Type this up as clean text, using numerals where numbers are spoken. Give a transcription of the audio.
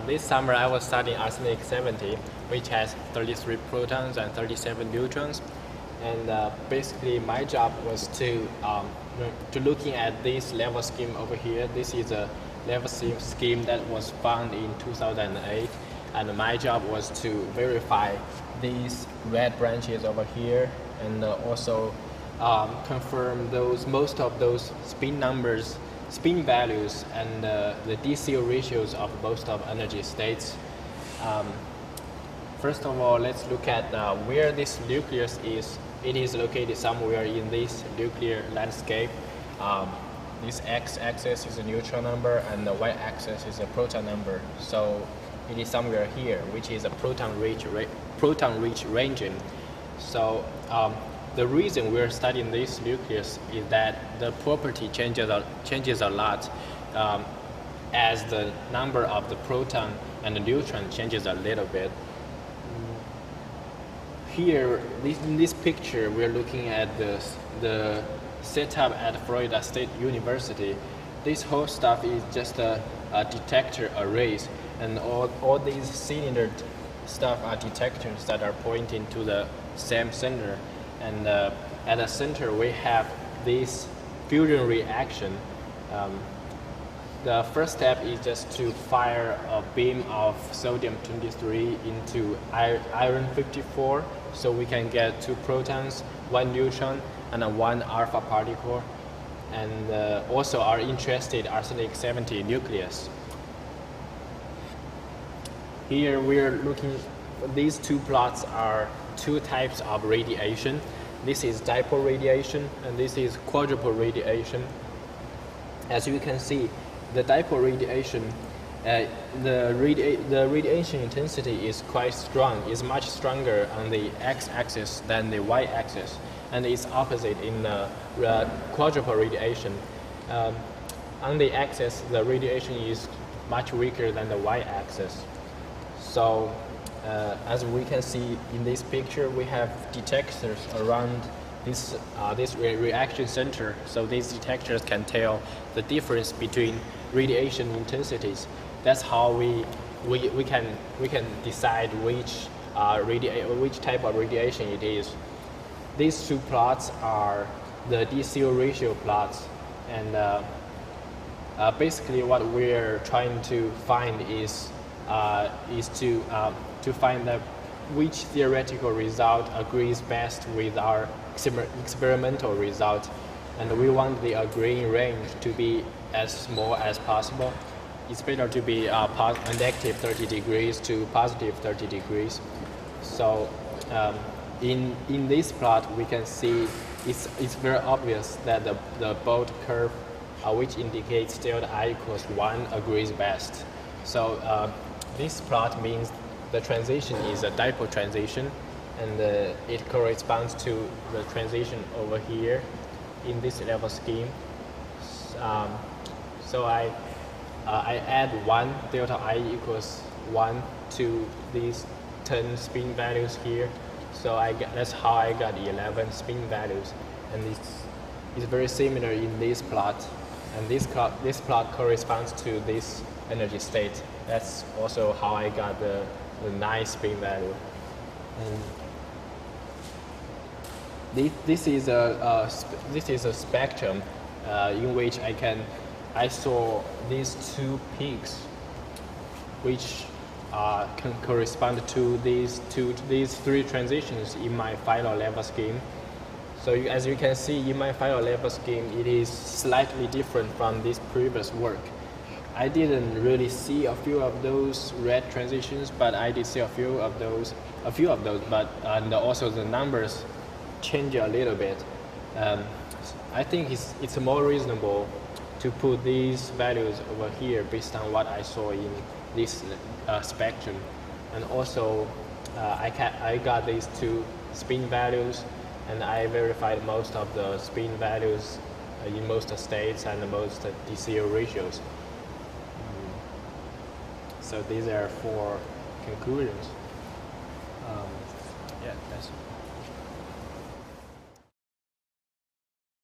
This summer I was studying arsenic 70, which has 33 protons and 37 neutrons. And basically my job was to looking at this level scheme over here. This is a level scheme that was found in 2008. And my job was to verify these red branches over here and also confirm most of those spin numbers, spin values, and the DCO ratios of most of energy states. First of all, let's look at where this nucleus is. It is located somewhere in this nuclear landscape. This x-axis is a neutron number and the y-axis is a proton number. So it is somewhere here, which is a proton-rich region. So the reason we're studying this nucleus is that the property changes a lot as the number of the proton and the neutron changes a little bit. Here, in this picture, we're looking at the setup at Florida State University. This whole stuff is just a detector arrays, and all these cylinder stuff are detectors that are pointing to the same center. And at the center, we have this fusion reaction. The first step is just to fire a beam of sodium-23 into iron 54, so we can get 2 protons, 1 neutron, and 1 alpha particle. And also our interested arsenic 70 nucleus. Here we're looking, these 2 plots are 2 types of radiation. This is dipole radiation and this is quadrupole radiation. As you can see, the dipole radiation, the radiation intensity is quite strong. It's much stronger on the x-axis than the y-axis, and it's opposite in quadrupole radiation. On the axis, the radiation is much weaker than the y-axis. So as we can see in this picture, we have detectors around this reaction center. So these detectors can tell the difference between radiation intensities. That's how we can decide which type of radiation it is. These 2 plots are the DCO ratio plots, and basically what we're trying to find is to find which theoretical result agrees best with our experimental result, and we want the agreeing range to be as small as possible. It's better to be negative 30 degrees to positive 30 degrees. So in this plot, we can see it's very obvious that the Bolt curve, which indicates delta I equals 1, agrees best. So this plot means the transition is a dipole transition, and it corresponds to the transition over here in this level scheme. So I add 1, delta I equals 1 to these 10 spin values here. So that's how I got 11 spin values, and it's very similar in this plot. And this plot corresponds to this energy state. That's also how I got the 9 spin value. And this is a spectrum in which I saw these 2 peaks, which can correspond to these 3 transitions in my final level scheme. So as you can see in my final level scheme, it is slightly different from this previous work. I didn't really see a few of those red transitions, but I did see a few of those. But and also the numbers change a little bit. I think it's more reasonable to put these values over here based on what I saw in this spectrum. And also, I got these 2 spin values, and I verified most of the spin values in most states and most DCO ratios. So these are 4 conclusions. Yeah, that's